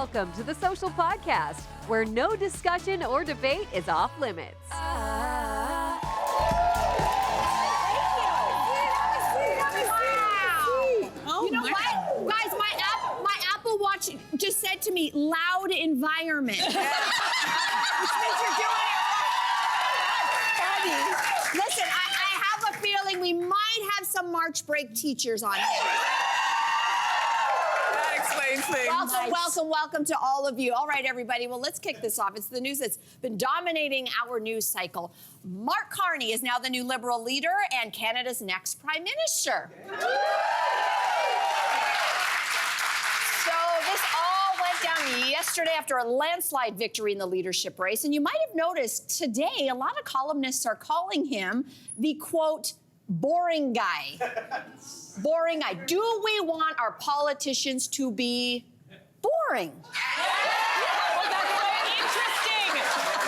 Welcome to the Social Podcast, where no discussion or debate is off limits. You know what? Guys, my Apple Watch just said to me, loud environment. Which means you're doing it right. Listen, I have a feeling we might have some March break teachers on here. That explains things. Welcome to all of you. All right, everybody. Well, let's kick this off. It's the news that's been dominating our news cycle. Mark Carney is now the new Liberal leader and Canada's next Prime Minister. So this all went down yesterday after a landslide victory in the leadership race. And you might have noticed today, a lot of columnists are calling him the, quote, boring guy. Boring guy. Do we want our politicians to be boring? Well, that's so interesting.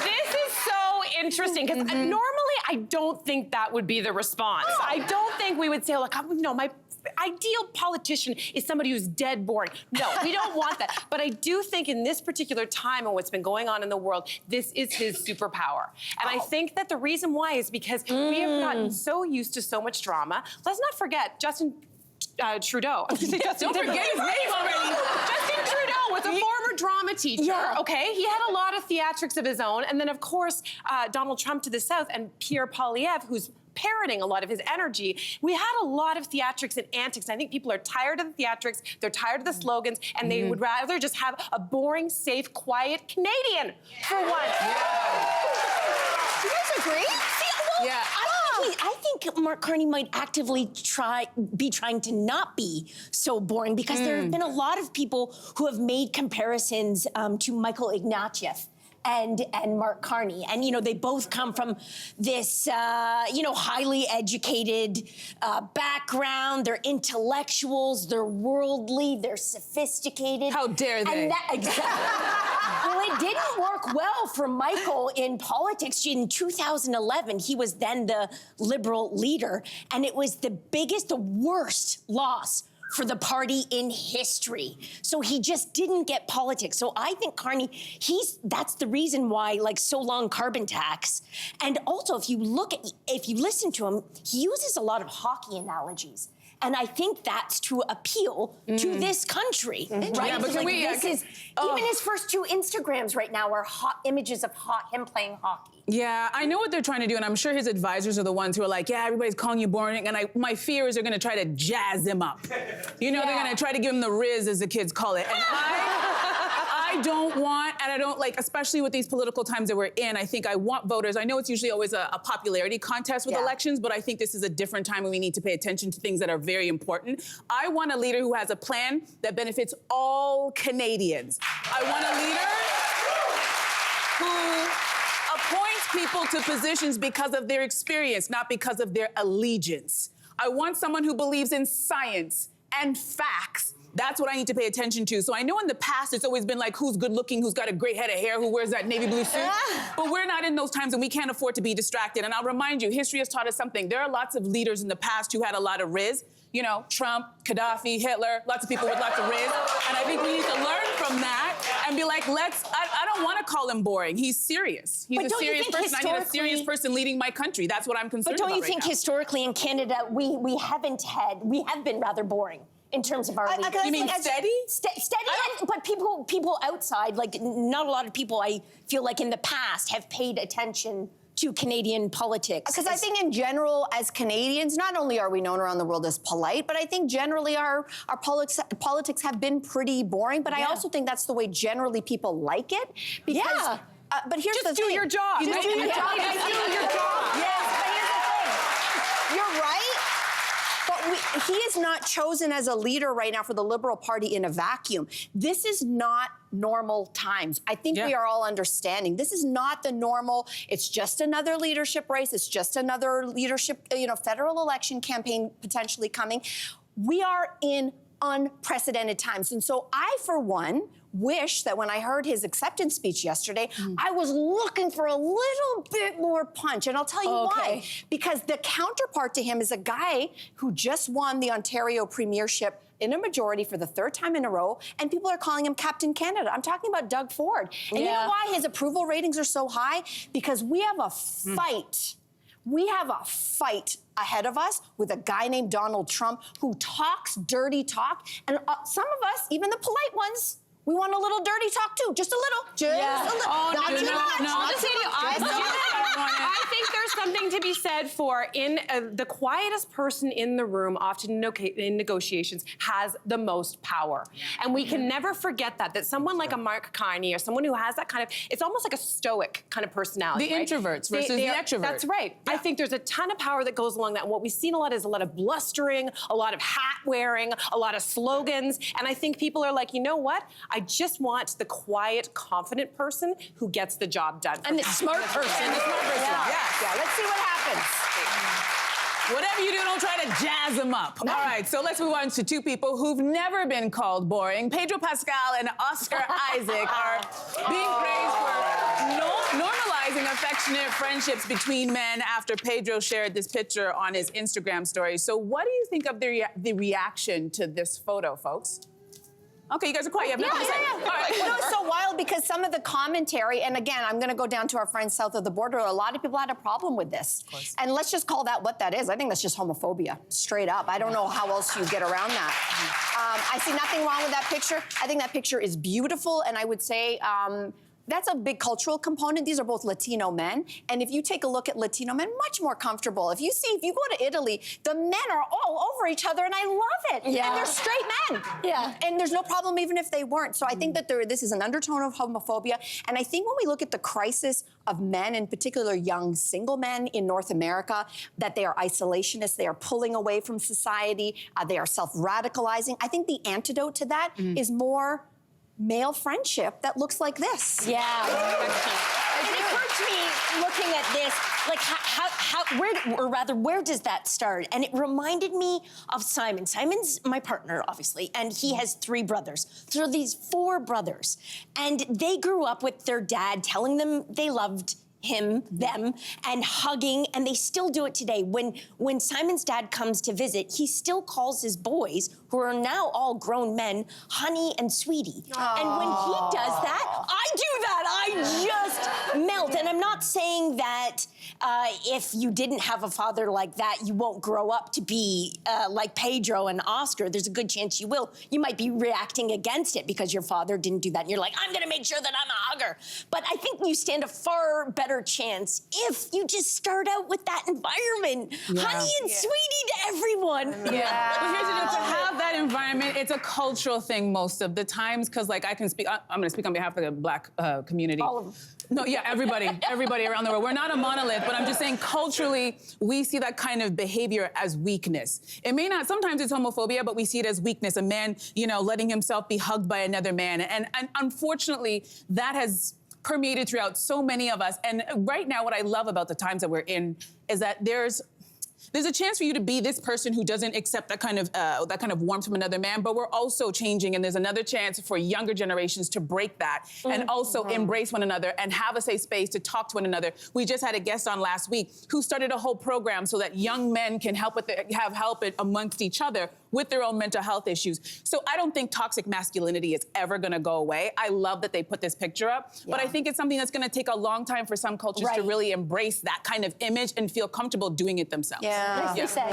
This is so interesting because normally I don't think that would be the response. I don't think we would say, look, my ideal politician is somebody who's dead boring. No, we don't want that. But I do think in this particular time and what's been going on in the world, this is his superpower. And I think that the reason why is because we have gotten so used to so much drama. Let's not forget Justin Trudeau. I'm gonna say Justin. Don't forget his name already. Justin Trudeau was a former drama teacher. Yeah. Okay, he had a lot of theatrics of his own, and then of course Donald Trump to the south and Pierre Poilievre, who's parroting a lot of his energy. We had a lot of theatrics and antics. I think people are tired of the theatrics, they're tired of the slogans, and they would rather just have a boring, safe, quiet Canadian for once. You guys agree? Yeah. I think Mark Carney might actively be trying to not be so boring because there have been a lot of people who have made comparisons to Michael Ignatieff and Mark Carney. And, they both come from this, highly educated background. They're intellectuals, they're worldly, they're sophisticated. How dare they? And exactly. Well, it didn't work well for Michael in politics. In 2011, he was then the Liberal leader, and it was the worst loss for the party in history. So he just didn't get politics. So I think Carney, that's the reason why, so long carbon tax. And also, if you listen to him, he uses a lot of hockey analogies. And I think that's to appeal to this country, right? Yeah, but even his first 2 Instagrams right now are images of him playing hockey. Yeah, I know what they're trying to do, and I'm sure his advisors are the ones who are like, yeah, everybody's calling you boring, and my fear is they're gonna try to jazz him up. They're gonna try to give him the Riz, as the kids call it. And I don't want, and I don't especially with these political times that we're in, I think I want voters, I know it's usually always a popularity contest with elections, but I think this is a different time when we need to pay attention to things that are very important. I want a leader who has a plan that benefits all Canadians. I want a leader who appoints people to positions because of their experience, not because of their allegiance. I want someone who believes in science and facts. That's what I need to pay attention to. So I know in the past it's always been who's good looking, who's got a great head of hair, who wears that navy blue suit. But we're not in those times and we can't afford to be distracted. And I'll remind you, history has taught us something. There are lots of leaders in the past who had a lot of Riz. Trump, Gaddafi, Hitler, lots of people with lots of Riz. And I think we need to learn from that and be like, I don't want to call him boring. He's serious. He's a serious person. I need a serious person leading my country. That's what I'm concerned about. But don't you think historically in Canada, we have been rather boring? In terms of our leaders. You mean steady? Steady, but people outside, not a lot of people, I feel like in the past, have paid attention to Canadian politics. Because I think in general, as Canadians, not only are we known around the world as polite, but I think generally our politics have been pretty boring. But I also think that's the way generally people like it. Because, but here's the thing. Just do your job. Just do your job. Just do your job. Yes, but here's the thing. You're right. But he is not chosen as a leader right now for the Liberal Party in a vacuum. This is not normal times. I think we are all understanding. This is not the normal, it's just another leadership race. It's just another leadership, federal election campaign potentially coming. We are in unprecedented times. And so I, for one, wish that when I heard his acceptance speech yesterday, I was looking for a little bit more punch. And I'll tell you why. Because the counterpart to him is a guy who just won the Ontario Premiership in a majority for the third time in a row, and people are calling him Captain Canada. I'm talking about Doug Ford. And you know why his approval ratings are so high? Because we have a fight. We have a fight ahead of us with a guy named Donald Trump who talks dirty talk. And some of us, even the polite ones, we want a little dirty talk too, just a little, just a little. Not too much. I think there's something to be said for the quietest person in the room, often in negotiations, has the most power. And we can never forget that someone like a Mark Carney or someone who has that kind of, it's almost like a stoic kind of personality. The introverts versus the extroverts. That's right. Yeah. I think there's a ton of power that goes along that. And what we've seen a lot is a lot of blustering, a lot of hat wearing, a lot of slogans. And I think people are like, you know what? I just want the quiet, confident person who gets the job done. And the smart person. Yeah, let's see what happens. Whatever you do, don't try to jazz them up. All right, so let's move on to two people who've never been called boring. Pedro Pascal and Oscar Isaac are being praised for normalizing affectionate friendships between men after Pedro shared this picture on his Instagram story. So what do you think of the reaction to this photo, folks? Okay, you guys are quiet. You have nothing to say. All right. You know, it's so wild because some of the commentary, and again, I'm going to go down to our friends south of the border. A lot of people had a problem with this. And let's just call that what that is. I think that's just homophobia, straight up. I don't know how else you get around that. I see nothing wrong with that picture. I think that picture is beautiful, and I would say that's a big cultural component. These are both Latino men. And if you take a look at Latino men, much more comfortable. If you go to Italy, the men are all over each other, and I love it. Yeah. And they're straight men. Yeah. And there's no problem even if they weren't. So I think that this is an undertone of homophobia. And I think when we look at the crisis of men, in particular young single men in North America, that they are isolationists, they are pulling away from society, they are self-radicalizing. I think the antidote to that is more male friendship that looks like this. Yeah. It occurred to me looking at this, like where does that start? And it reminded me of Simon. Simon's my partner, obviously, and he has 3 brothers. So these 4 brothers, and they grew up with their dad telling them they loved them, and hugging, and they still do it today. When Simon's dad comes to visit, he still calls his boys, who are now all grown men, honey and sweetie. Aww. And when he does that, I do that. I just melt. And I'm not saying that if you didn't have a father like that, you won't grow up to be like Pedro and Oscar. There's a good chance you will. You might be reacting against it because your father didn't do that, and you're like, I'm gonna make sure that I'm a hugger. But I think you stand a far better chance if you just start out with that environment. Honey and sweetie to everyone. Yeah. But here's the deal, to have that environment, it's a cultural thing most of the times, because like I'm gonna speak on behalf of the Black community. All of them. No, yeah, everybody around the world. We're not a monolith, but I'm just saying culturally, we see that kind of behavior as weakness. It may not, sometimes it's homophobia, but we see it as weakness. A man, letting himself be hugged by another man. And unfortunately, that has permeated throughout so many of us. And right now, what I love about the times that we're in is that there's a chance for you to be this person who doesn't accept that kind of warmth from another man, but we're also changing, and there's another chance for younger generations to break that and also embrace one another and have a safe space to talk to one another. We just had a guest on last week who started a whole program so that young men can have help amongst each other with their own mental health issues. So I don't think toxic masculinity is ever gonna go away. I love that they put this picture up, but I think it's something that's gonna take a long time for some cultures to really embrace that kind of image and feel comfortable doing it themselves. Nicely said.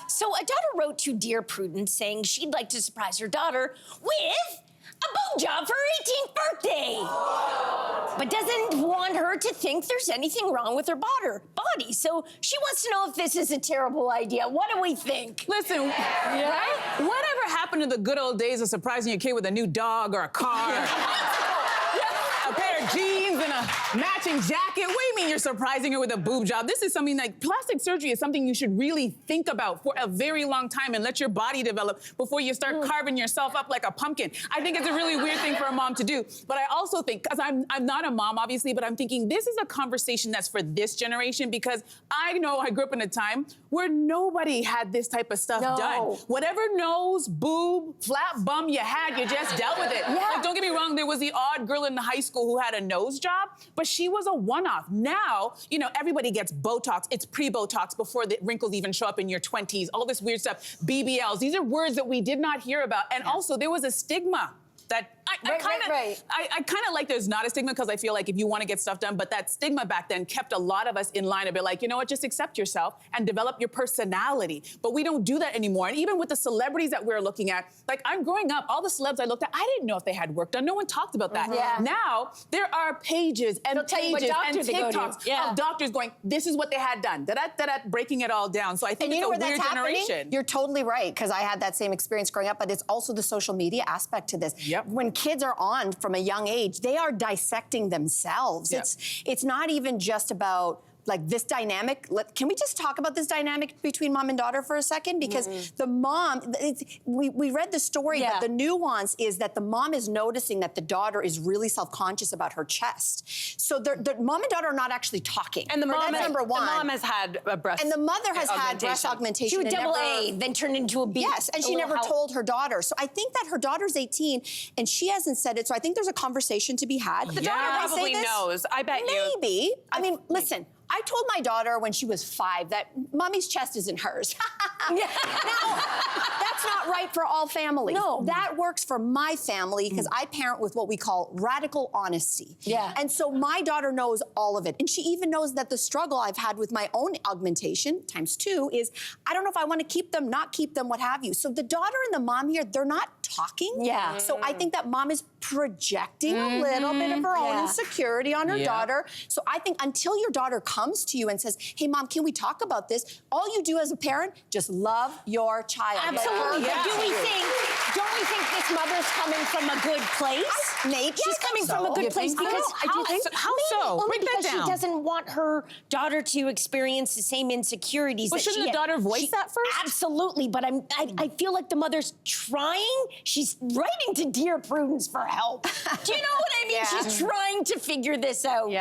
So a daughter wrote to Dear Prudence saying she'd like to surprise her daughter with a boob job for her 18th birthday. But doesn't want her to think there's anything wrong with her body. So she wants to know if this is a terrible idea. What do we think? Listen, whatever happened to the good old days of surprising your kid with a new dog or a car? A pair pair of jeans and a matching jacket. What do you mean you're surprising her with a boob job? This is something like plastic surgery is something you should really think about for a very long time and let your body develop before you start carving yourself up like a pumpkin. I think it's a really weird thing for a mom to do. But I also think, because I'm not a mom, obviously, but I'm thinking this is a conversation that's for this generation, because I know I grew up in a time where nobody had this type of stuff done. Whatever nose, boob, flat bum you had, you just dealt with it. Like, don't get me wrong, there was the odd girl in the high school who had a nose job, but she was a one-off. Now, you know, everybody gets Botox. It's pre-Botox before the wrinkles even show up in your 20s, all this weird stuff. BBLs, these are words that we did not hear about. And also, there was a stigma that I kind of like there's not a stigma, because I feel like if you want to get stuff done, but that stigma back then kept a lot of us in line to be like, you know what, just accept yourself and develop your personality. But we don't do that anymore. And even with the celebrities that we're looking at, like I'm growing up, all the celebs I looked at, I didn't know if they had work done. No one talked about that. Now, there are pages and pages and TikToks of doctors going, this is what they had done. Breaking it all down. So I think it's a weird generation. You're totally right, because I had that same experience growing up, but it's also the social media aspect to this. When kids are on from a young age, they are dissecting themselves. It's not even just about like this dynamic. Can we just talk about this dynamic between mom and daughter for a second? Because the mom, we read the story, but the nuance is that the mom is noticing that the daughter is really self-conscious about her chest. So the mom and daughter are not actually talking. And the mom, that's number one. The mom has had a breast and the mother has had breast augmentation. She was double A, then turned into a B. Yes, and she never told her daughter. So I think that her daughter's 18 and she hasn't said it. So I think there's a conversation to be had. The daughter probably knows. I bet you. Maybe. I mean, listen. I told my daughter when she was 5 that mommy's chest isn't hers. Now, that's not right for all families. No. That works for my family because I parent with what we call radical honesty. And so my daughter knows all of it. And she even knows that the struggle I've had with my own augmentation, ×2, is I don't know if I want to keep them, not keep them, what have you. So the daughter and the mom here, they're not talking. So I think that mom is projecting a little bit of her own insecurity on her daughter. So I think until your daughter comes to you and says, hey, mom, can we talk about this? All you do as a parent, just love your child. Absolutely. But don't we think this mother's coming from a good place? She's coming from a good place because how so? Break that down. She doesn't want her daughter to experience the same insecurities. Well, shouldn't the daughter voice that first? Absolutely, but I feel like the mother's trying. She's writing to Dear Prudence for help. Do you know what I mean? She's trying to figure this out.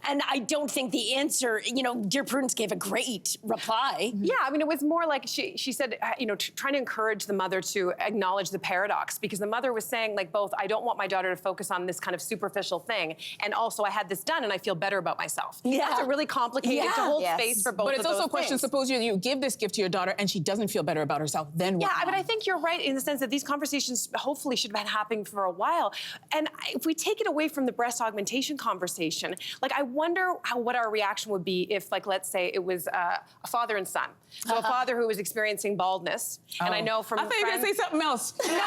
And I don't think the answer, you know, Dear Prudence gave a great reply. I mean, it was more like she said, you know, trying to encourage the mother to acknowledge the paradox, because the mother was saying, like, both, I don't want my daughter to focus on this kind of superficial thing, and also I had this done and I feel better about myself. That's a really complicated to hold space for both of those things. But it's also a question, suppose you give this gift to your daughter and she doesn't feel better about herself, then what? But I think you're right in the sense that these conversations hopefully should have been happening for a while. And if we take it away from the breast augmentation conversation, like, I wonder what our reaction would be if, like, let's say it was a father and son. So a father who was experiencing baldness, and I know from I thought you were gonna say something else. No. Son,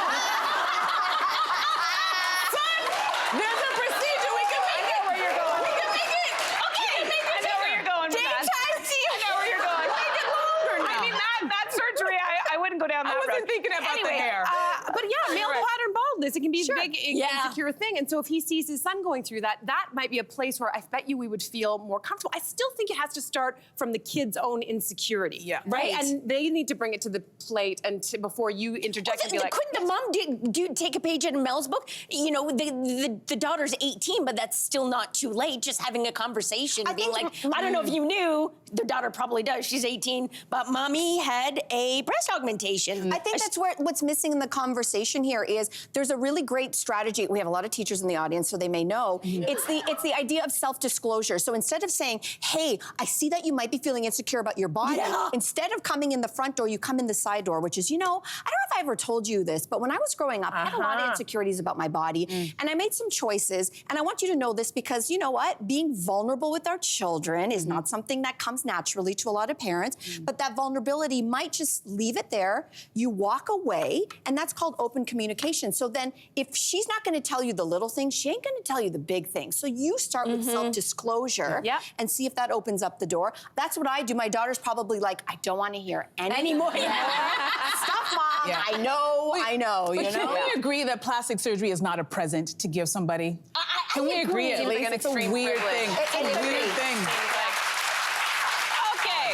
there's a procedure, we can make it. Where you're going. We can make it. Okay. I know where you're going with that. I know where you're going. Make it longer now. I mean, that surgery, I wouldn't go down that road. I wasn't thinking about the hair. But male pattern baldness, it can be a big, insecure thing. And so if he sees his son going through that, that might be a place where I bet you we would feel more comfortable. I still think it has to start from the kid's own insecurity. Right? And they need to bring it to the plate before you interject and be like... Couldn't the mom take a page out of Mel's book? You know, the daughter's 18, but that's still not too late. Just having a conversation, being like, I don't know if you knew, the daughter probably does, she's 18, but mommy had a breast augmentation. I think that's what's missing in the conversation here is there's a really great strategy. We have a lot of teachers in the audience, so they may know. It's the idea of self-disclosure. So instead of saying, hey, I see that you might be feeling insecure about your body, instead of coming in the front door, you come in the side door, which is, you know, I don't know if I ever told you this, but when I was growing up, I had a lot of insecurities about my body, and I made some choices, and I want you to know this because, you know what, being vulnerable with our children is not something that comes naturally to a lot of parents, but that vulnerability might just leave it there, you walk away, and that's called open communication. So then if she's not gonna tell you the little things, she ain't gonna tell you the big things. So you start with self-disclosure and see if that opens up the door. That's what I do. My daughter's probably like, I don't wanna hear any more. Stop, Mom. I know, But you know. Can we agree that plastic surgery is not a present to give somebody? Can we agree at Seems like least? an It's a extreme weird privilege. thing. It's a weird thing. Okay,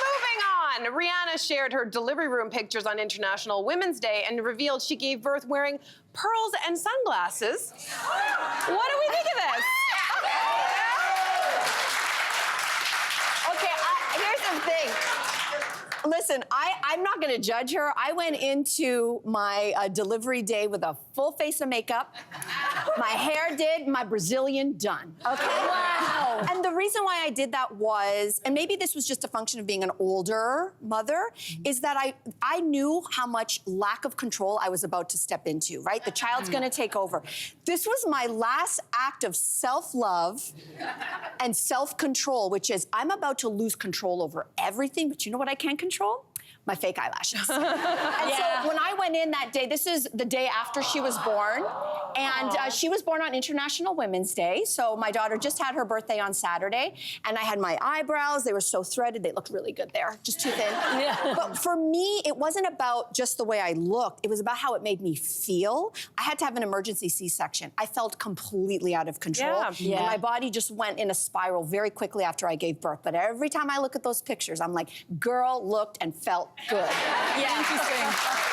moving on. Rihanna shared her delivery room pictures on International Women's Day and revealed she gave birth wearing pearls and sunglasses. What do we think of this? Okay, here's the thing. Listen, I'm not gonna judge her. I went into my delivery day with a full face of makeup. My hair did, my Brazilian done. Okay? Wow. And the reason why I did that was, and maybe this was just a function of being an older mother, is that I knew how much lack of control I was about to step into, right? The child's gonna take over. This was my last act of self-love and self-control, which is I'm about to lose control over everything, but you know what I can control? My fake eyelashes. And so when I went in that day, this is the day after she was born, and she was born on International Women's Day, so my daughter just had her birthday on Saturday, and I had my eyebrows, they were so threaded, they looked really good there, just too thin. But for me, it wasn't about just the way I looked, it was about how it made me feel. I had to have an emergency C-section. I felt completely out of control, and my body just went in a spiral very quickly after I gave birth. But every time I look at those pictures, I'm like, girl looked and felt good. Yeah. Interesting.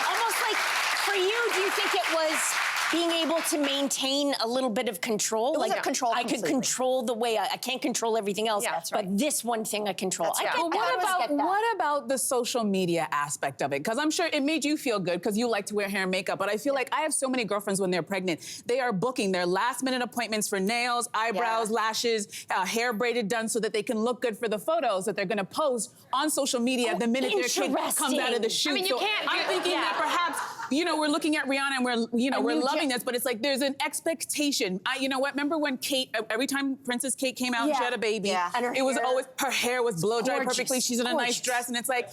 Almost like, for you, do you think it was being able to maintain a little bit of control? It was like a control I could completely. control the way I can't control everything else, Yeah, that's right. but this one thing I control. That's I right. get Well, that. What about the social media aspect of it? Because I'm sure it made you feel good because you like to wear hair and makeup, but I feel like I have so many girlfriends when they're pregnant, they are booking their last-minute appointments for nails, eyebrows, lashes, hair braided done so that they can look good for the photos that they're gonna post on social media the minute their kid comes out of the shoot. I mean, you So can't I'm thinking that perhaps, we're looking at Rihanna and we're loving this, but it's like there's an expectation. You know what? Remember when Kate, every time Princess Kate came out and she had a baby, And her it was hair- always, her hair was blow dried Gorgeous, perfectly. She's in a nice gorgeous. dress, and it's like,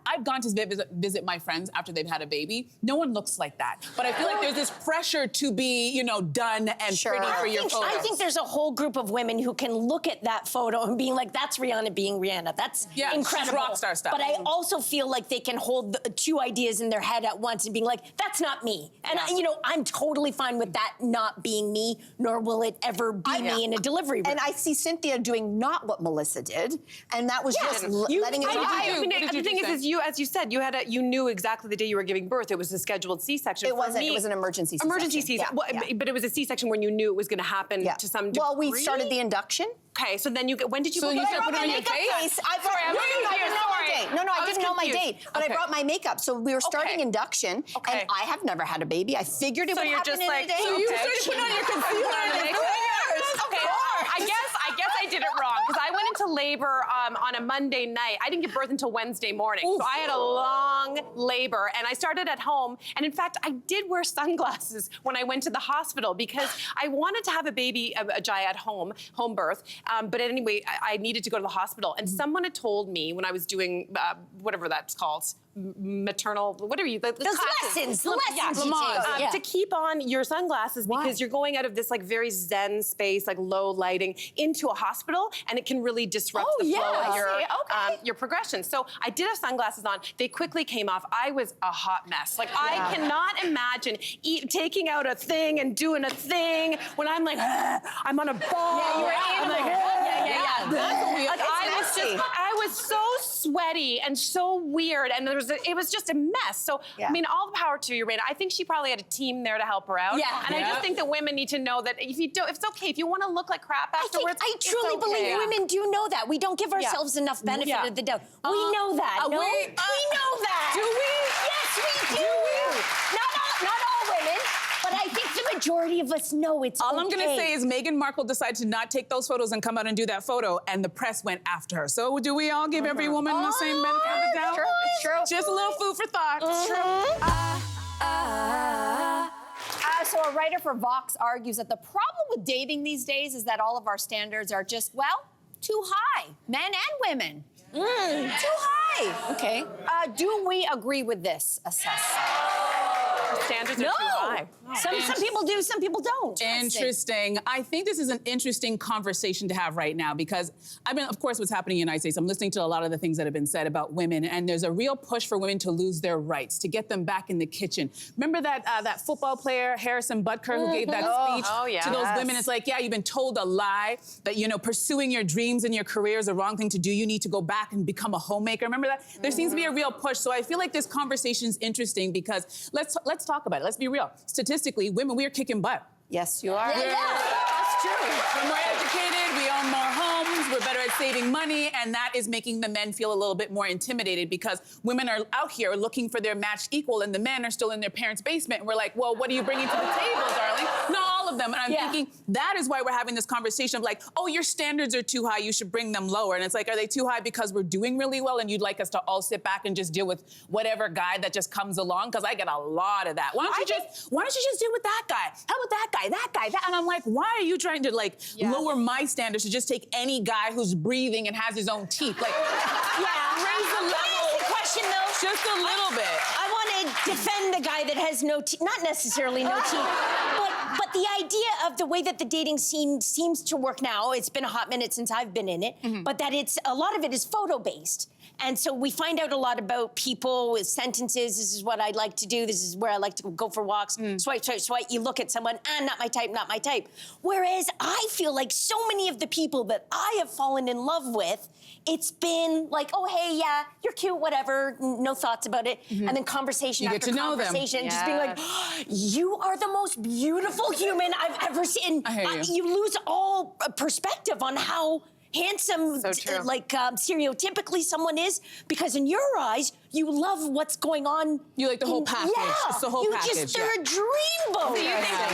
I've gone to visit my friends after they've had a baby. No one looks like that. But I feel like there's this pressure to be, done and pretty for your photos. I think there's a whole group of women who can look at that photo and being like, that's Rihanna being Rihanna. That's she's incredible. rock star stuff. But I also feel like they can hold the two ideas in their head at once and being like, that's not me. And I'm totally fine with that not being me, nor will it ever be me in a delivery room. And I see Cynthia doing not what Melissa did, and that was just letting it I ride. mean, the thing is, you, as you said, you knew exactly the day you were giving birth. It was a scheduled C-section. It wasn't. It was an emergency C-section. Emergency C-section. Yeah, Well, but it was a C-section when you knew it was going to happen to some degree. Well, we started the induction. Okay, so then when did you? So book you it? started putting on your face? I brought, Sorry, I'm no, I didn't know my sorry. date. No, I I was didn't know my confused. date. But Okay. I brought my makeup. So we were starting induction, Okay. and I have never had a baby. I figured it So would you're happen just in like, a day. so You Okay. started putting on your concealer and your Okay, I guess I did it wrong because I went into labor on a Monday night. I didn't give birth until Wednesday morning, so I had a long labor, and I started at home. And in fact, I did wear sunglasses when I went to the hospital because I wanted to have a baby, a Jai at home birth. But anyway, I needed to go to the hospital, and someone had told me when I was doing whatever that's called. Maternal, whatever you like. Those lessons you take. To keep on your sunglasses because you're going out of this like very zen space, like low lighting, into a hospital, and it can really disrupt the flow of your progression. So I did have sunglasses on. They quickly came off. I was a hot mess. Like I cannot imagine taking out a thing and doing a thing when I'm like, I'm on a ball. Yeah, you were I'm like, messy. I was so sweaty and so weird, and it was just a mess. So I mean, all the power to you, Raina. I think she probably had a team there to help her out. Yeah. And I just think that women need to know that if it's okay. If you want to look like crap afterwards, I truly believe women do know that. We don't give ourselves enough benefit of the doubt. We know that. No? We know that. Do we? Yes, we do. Not all women, but I think the majority of us know it's All I'm gonna say is Meghan Markle decided to not take those photos and come out and do that photo, and the press went after her. So do we all give every woman the same benefit of the doubt? It's true. Just a little food for thought. It's true. So a writer for Vox argues that the problem with dating these days is that all of our standards are just, well, too high, men and women. Too high. Okay. Do we agree with this assessment? our standards are too high. Some people do, some people don't. Interesting. I think this is an interesting conversation to have right now because, of course, what's happening in the United States, I'm listening to a lot of the things that have been said about women, and there's a real push for women to lose their rights, to get them back in the kitchen. Remember that football player, Harrison Butker, who gave that speech to those women? It's like, yeah, you've been told a lie that, pursuing your dreams and your career is the wrong thing to do. You need to go back and become a homemaker. Remember that? There seems to be a real push. So I feel like this conversation is interesting because let's talk about it. Let's be real. Statistically, women, we are kicking butt. Yes, you are. That's true. We're more educated, we own more homes, we're better at saving money, and that is making the men feel a little bit more intimidated because women are out here looking for their matched equal and the men are still in their parents' basement. And we're like, well, what are you bringing to the table, darling? Not all of them. And I'm thinking that is why we're having this conversation of like, oh, your standards are too high, you should bring them lower. And it's like, are they too high because we're doing really well and you'd like us to all sit back and just deal with whatever guy that just comes along? Because I get a lot of that. Why don't you just deal with that guy? How about that guy, that guy, that? And I'm like, why are you trying to lower my standards to just take any guy who's breathing and has his own teeth? Like, raise the level. Question though, just a little bit. I want to defend the guy that has no teeth, not necessarily no teeth, but the idea of the way that the dating scene seems to work now, it's been a hot minute since I've been in it, but that a lot of it is photo-based. And so we find out a lot about people with sentences. This is what I'd like to do. This is where I like to go for walks. Swipe, swipe, swipe. You look at someone, not my type, not my type. Whereas I feel like so many of the people that I have fallen in love with, it's been like, oh, hey, yeah, you're cute, whatever, no thoughts about it. And then conversation after conversation, just being like, you are the most beautiful human I've ever seen. I hear you. You lose all perspective on how handsome, stereotypically someone is, because in your eyes, you love what's going on. You like the whole package. Yeah, it's the whole package. They're a dreamboat.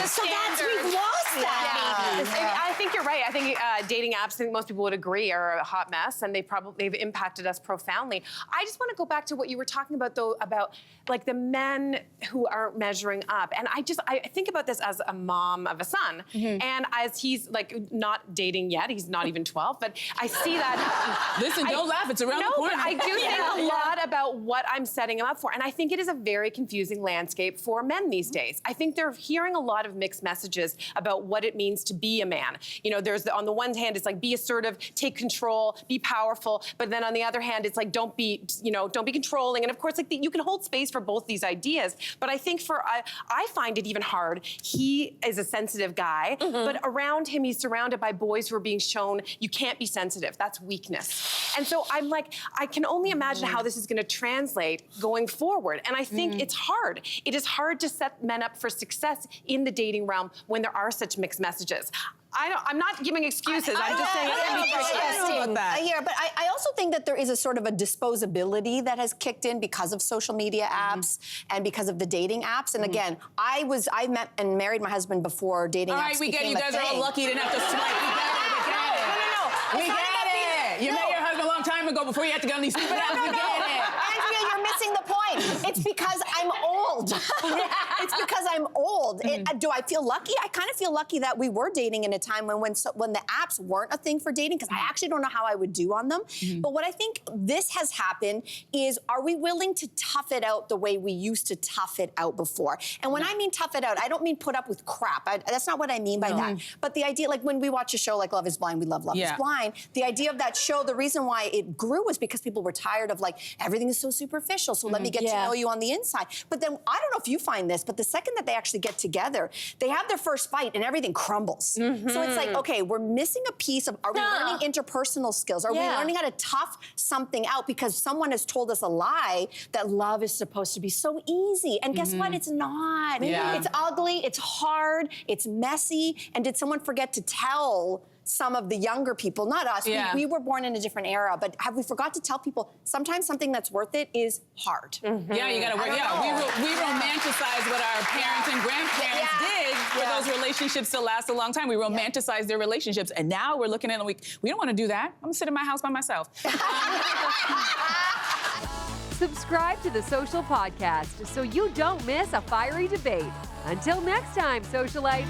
So that's, we've lost that maybe. I think you're right. I think dating apps, I think most people would agree, are a hot mess, and they've impacted us profoundly. I just want to go back to what you were talking about, though, about like the men who aren't measuring up. And I think about this as a mom of a son, and as he's like not dating yet, he's not even 12, but I see that. Listen, don't laugh, it's around the corner. But I do think a lot about what I'm setting him up for. And I think it is a very confusing landscape for men these days. I think they're hearing a lot of mixed messages about what it means to be a man. There's on the one hand, it's like be assertive, take control, be powerful. But then on the other hand, it's like don't be controlling. And of course, like you can hold space for both these ideas. But I think I find it even hard. He is a sensitive guy, but around him, he's surrounded by boys who are being shown you can't be sensitive. That's weakness. And so I'm like, I can only imagine how this is going to translate going forward. And I think it's hard. It is hard to set men up for success in the dating realm when there are such mixed messages. I'm not giving excuses. I'm just saying it can be frustrating. But I also think that there is a sort of a disposability that has kicked in because of social media apps and because of the dating apps. And again, I met and married my husband before dating apps. All right, we get it. You guys are all lucky you didn't have to swipe. We get it. You met your husband a long time ago before you had to get on these stupid apps. We get it. Andrea, you're missing the point. It's because I'm old. It's because I'm old. Do I feel lucky? I kind of feel lucky that we were dating in a time when the apps weren't a thing for dating, because I actually don't know how I would do on them. But what I think this has happened is, are we willing to tough it out the way we used to tough it out before? And when I mean tough it out, I don't mean put up with crap. That's not what I mean by that. But the idea, like when we watch a show like Love is Blind, we love Love is Blind. The idea of that show, the reason why it grew was because people were tired of like, everything is so superficial, so let me get to know you on the inside. But then, I don't know if you find this, but the second that they actually get together, they have their first fight and everything crumbles. So it's like, okay, we're missing a piece of, are we learning interpersonal skills? Are we learning how to tough something out because someone has told us a lie that love is supposed to be so easy? And guess what? It's not. It's ugly, it's hard, it's messy. And did someone forget to tell some of the younger people, not us, we were born in a different era, but have we forgot to tell people sometimes something that's worth it is hard? Yeah, you gotta work. We romanticize what our parents and grandparents did for those relationships to last a long time. We romanticize their relationships, and now we're looking at it, we don't want to do that. I'm gonna sit in my house by myself. Subscribe to the Social Podcast so you don't miss a fiery debate. Until next time, socialites.